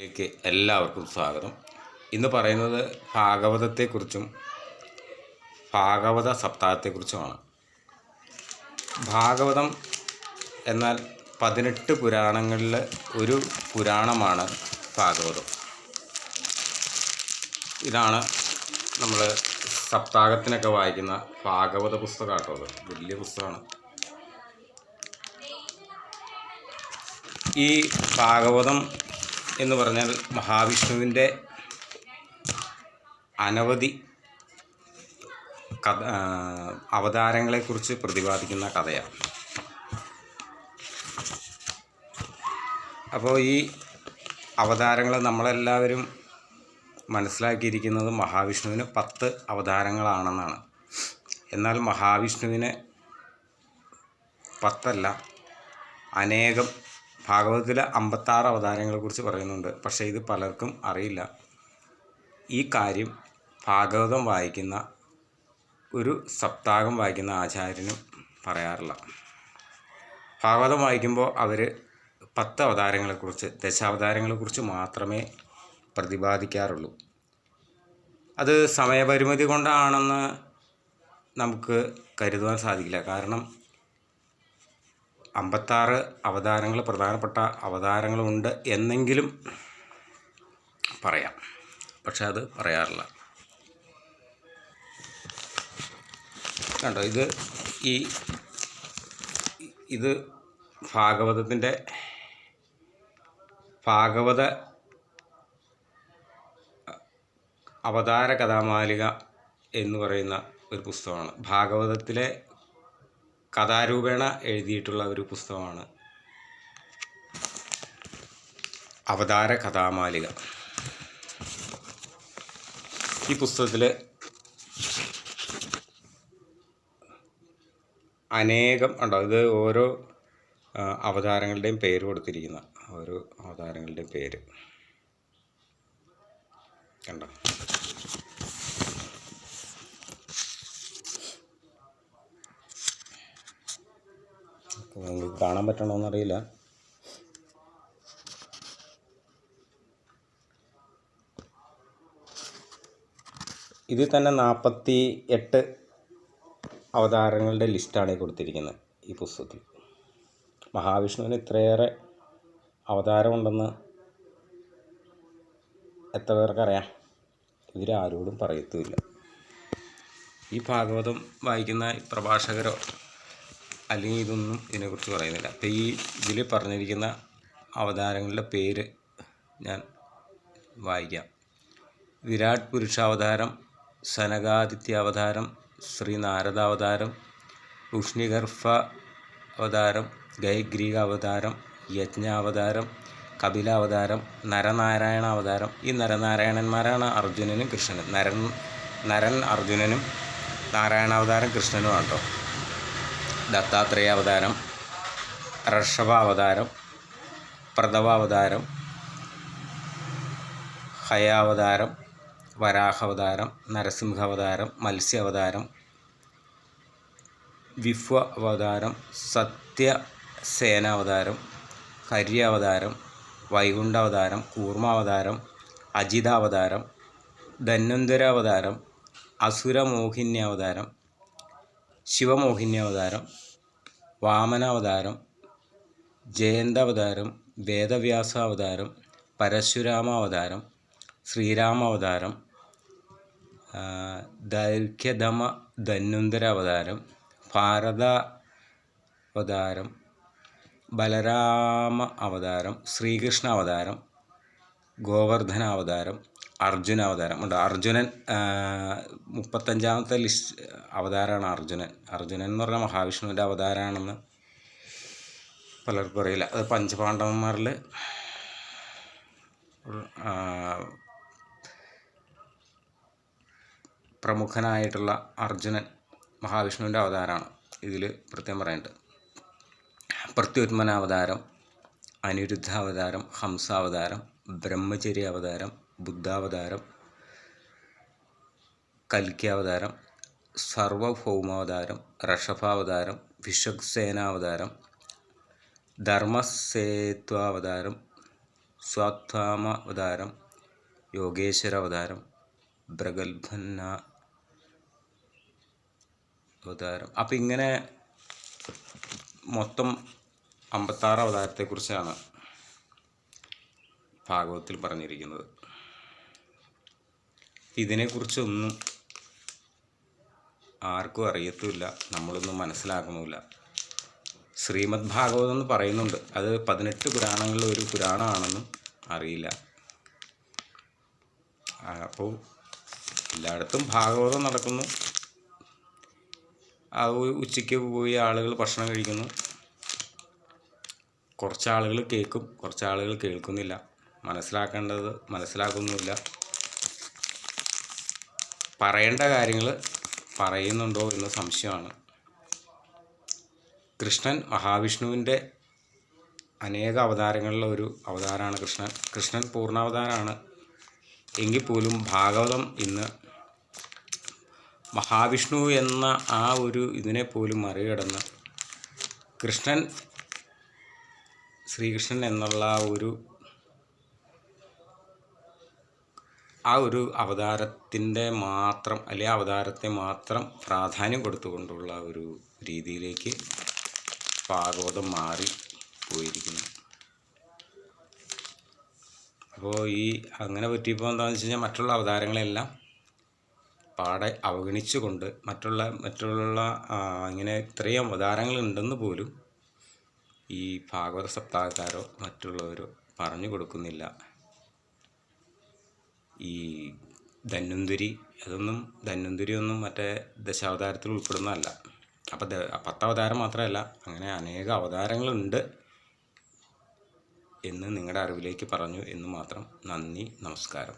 ലേക്ക് എല്ലാവർക്കും സ്വാഗതം. ഇന്ന് പറയുന്നത് ഭാഗവതത്തെക്കുറിച്ചും ഭാഗവത സപ്താഹത്തെക്കുറിച്ചുമാണ്. ഭാഗവതം എന്നാൽ 18 പുരാണങ്ങളിൽ ഒരു പുരാണമാണ് ഭാഗവതം. ഇതാണ് നമ്മൾ സപ്താഹത്തിനൊക്കെ വായിക്കുന്ന ഭാഗവത പുസ്തകമാട്ടോ. അത് വലിയ പുസ്തകമാണ്. ഈ ഭാഗവതം എന്ന് പറഞ്ഞാൽ മഹാവിഷ്ണുവിൻ്റെ അനവധി അവതാരങ്ങളെക്കുറിച്ച് പ്രതിപാദിക്കുന്ന കഥയാണ്. അപ്പോൾ ഈ അവതാരങ്ങൾ നമ്മളെല്ലാവരും മനസ്സിലാക്കിയിരിക്കുന്നത് മഹാവിഷ്ണുവിന് 10 അവതാരങ്ങളാണെന്നാണ്. എന്നാൽ മഹാവിഷ്ണുവിന് 10 അല്ല, അനേകം. ഭാഗവതത്തിലെ 56 അവതാരങ്ങളെക്കുറിച്ച് പറയുന്നുണ്ട്. പക്ഷേ ഇത് പലർക്കും അറിയില്ല. ഈ കാര്യം ഭാഗവതം വായിക്കുന്ന ഒരു സപ്താഹം വായിക്കുന്ന ആചാര്യനും പറയാറില്ല. ഭാഗവതം വായിക്കുമ്പോൾ അവർ 10 അവതാരങ്ങളെക്കുറിച്ച്, ദശാവതാരങ്ങളെക്കുറിച്ച് മാത്രമേ പ്രതിപാദിക്കാറുള്ളൂ. അത് സമയപരിമിതി കൊണ്ടാണെന്ന് നമുക്ക് കരുതുവാൻ സാധിക്കില്ല. കാരണം 56 അവതാരങ്ങൾ, പ്രധാനപ്പെട്ട അവതാരങ്ങളുണ്ട് എന്നെങ്കിലും പറയാം. പക്ഷെ അത് പറയാറില്ല. കണ്ടോ, ഇത് ഭാഗവതത്തിൻ്റെ ഭാഗവത അവതാര കഥാമാലിക എന്ന് പറയുന്ന ഒരു പുസ്തകമാണ്. ഭാഗവതത്തിലെ കഥാരൂപേണ എഴുതിയിട്ടുള്ള ഒരു പുസ്തകമാണ് അവതാര കഥാമാലിക. ഈ പുസ്തകത്തിൽ അനേകം ഉണ്ടോ. ഇത് ഓരോ അവതാരങ്ങളുടെയും പേര് കൊടുത്തിരിക്കുന്ന, ഓരോ അവതാരങ്ങളുടെയും പേര് കണ്ടോ. നിങ്ങൾക്ക് കാണാൻ പറ്റണമെന്നറിയില്ല. ഇതിൽ തന്നെ 48 അവതാരങ്ങളുടെ ലിസ്റ്റാണ് കൊടുത്തിരിക്കുന്നത് ഈ പുസ്തകത്തിൽ. മഹാവിഷ്ണുവിന് ഇത്രയേറെ അവതാരമുണ്ടെന്ന് എത്ര പേർക്കറിയാം? ഇവരാരോടും പറയത്തുമില്ല. ഈ ഭാഗവതം വായിക്കുന്ന പ്രഭാഷകരോ അല്ലെങ്കിൽ ഇതൊന്നും ഇതിനെക്കുറിച്ച് പറയുന്നില്ല. അപ്പോൾ ഇതിൽ പറഞ്ഞിരിക്കുന്ന അവതാരങ്ങളുടെ പേര് ഞാൻ വായിക്കാം. വിരാട് പുരുഷാവതാരം, സനകാദിത്യാവതാരം, ശ്രീനാരദാവതാരം, ഉഷ്ണിഗർഭ അവതാരം, ഗൈഗ്രീകാവതാരം, യജ്ഞാവതാരം, കപിലാവതാരം, നരനാരായണാവതാരം. ഈ നരനാരായണന്മാരാണ് അർജുനനും കൃഷ്ണനും. നരൻ അർജുനനും, നാരായണാവതാരം കൃഷ്ണനുമാണ് കേട്ടോ. ദത്താത്രേയാവതാരം, ഋഷഭാവതാരം, പ്രഥവാവതാരം, ഹയാവതാരം, വരാഹാവതാരം, നരസിംഹാവതാരം, മത്സ്യാവതാരം, വിശ്വ അവതാരം, സത്യസേനാവതാരം, ഹര്യാവതാരം, വൈകുണ്ഠാവതാരം, കൂർമാവതാരം, അജിതാവതാരം, ധന്വന്തരാവതാരം, അസുരമോഹിന്യാവതാരം, ശിവമോഹിന്യാവതാരം, വാമനാവതാരം, ജയന്താവതാരം, വേദവ്യാസാവതാരം, പരശുരാമാവതാരം, ശ്രീരാമാവതാരം, ദൈർഘ്യധമ ധന്വന്തരാവതാരം, ഭാരതാവതാരം, ബലരാമ അവതാരം, ശ്രീകൃഷ്ണാവതാരം, ഗോവർദ്ധനാവതാരം, അർജുനാവതാരം ഉണ്ട്. അർജുനൻ 35ാമത്തെ അവതാരമാണ് അർജുനൻ. അർജുനൻ എന്ന് പറഞ്ഞാൽ മഹാവിഷ്ണുവിൻ്റെ അവതാരമാണെന്ന് പലർക്കും അറിയില്ല. അത് പഞ്ചപാണ്ഡവന്മാരിൽ പ്രമുഖനായിട്ടുള്ള അർജുനൻ മഹാവിഷ്ണുവിൻ്റെ അവതാരമാണ്. ഇതിൽ പ്രത്യേകം പറയുന്നുണ്ട്. പ്രത്യുത്മനാവതാരം, അനിരുദ്ധാവതാരം, ഹംസാവതാരം, ബ്രഹ്മചര്യ അവതാരം, ബുദ്ധാവതാരം, കൽക്യാവതാരം, സർവഭൗമാവതാരം, ഋഷഭാവതാരം, വിശ്വക്സേനാവതാരം, ധർമ്മസേത്വാവതാരം, സ്വാത്ഥാമ അവതാരം, യോഗേശ്വര അവതാരം, പ്രഗത്ഭന്ന അവതാരം. അപ്പം ഇങ്ങനെ മൊത്തം 56 അവതാരത്തെക്കുറിച്ചാണ് ഭാഗവതത്തിൽ പറഞ്ഞിരിക്കുന്നത്. ഇതിനെക്കുറിച്ചൊന്നും ആർക്കും അറിയത്തുമില്ല, നമ്മളൊന്നും മനസ്സിലാക്കണമില്ല. ശ്രീമദ് ഭാഗവതം എന്ന് പറയുന്നുണ്ട്, അത് 18 പുരാണങ്ങളിൽ ഒരു പുരാണമാണെന്നും അറിയില്ല. അപ്പോൾ എല്ലായിടത്തും ഭാഗവതം നടക്കുന്നു, ഉച്ചയ്ക്ക് പോയി ആളുകൾ ഭക്ഷണം കഴിക്കുന്നു, കുറച്ച് ആളുകൾ കേൾക്കും, കുറച്ച് ആളുകൾ കേൾക്കുന്നില്ല, മനസ്സിലാക്കേണ്ടത് മനസ്സിലാക്കുന്നുമില്ല, പറയേണ്ട കാര്യങ്ങൾ പറയുന്നുണ്ടോ എന്ന് സംശയമാണ്. കൃഷ്ണൻ മഹാവിഷ്ണുവിൻ്റെ അനേക അവതാരങ്ങളിലെ ഒരു അവതാരമാണ് കൃഷ്ണൻ. കൃഷ്ണൻ പൂർണ്ണാവതാരമാണ് എങ്കിൽ പോലും ഭാഗവതം ഇന്ന് മഹാവിഷ്ണു എന്ന ആ ഒരു ഇതിനെ പോലും മറികടന്ന് ശ്രീകൃഷ്ണൻ എന്നുള്ള ആ ഒരു അവതാരത്തിൻ്റെ മാത്രം, അല്ലെങ്കിൽ അവതാരത്തെ മാത്രം പ്രാധാന്യം കൊടുത്തുകൊണ്ടുള്ള ഒരു രീതിയിലേക്ക് ഭാഗവതം മാറി പോയിരിക്കുന്നു. അപ്പോൾ അങ്ങനെ പറ്റിയപ്പോൾ എന്താണെന്ന് വെച്ച് കഴിഞ്ഞാൽ മറ്റുള്ള അവതാരങ്ങളെല്ലാം പാടെ അവഗണിച്ചുകൊണ്ട് മറ്റുള്ള ഇങ്ങനെ ഇത്രയും അവതാരങ്ങളുണ്ടെന്ന് പോലും ഈ ഭാഗവത സപ്താഹക്കാരോ മറ്റുള്ളവരോ പറഞ്ഞു കൊടുക്കുന്നില്ല. ഈ ധന്വന്തരി ഒന്നും മറ്റേ ദശാവതാരത്തിൽ ഉൾപ്പെടുന്നതല്ല. അപ്പം 10 അവതാരം മാത്രമല്ല, അങ്ങനെ അനേക അവതാരങ്ങളുണ്ട് എന്ന് നിങ്ങളുടെ അറിവിലേക്ക് പറഞ്ഞു എന്ന് മാത്രം. നന്ദി, നമസ്കാരം.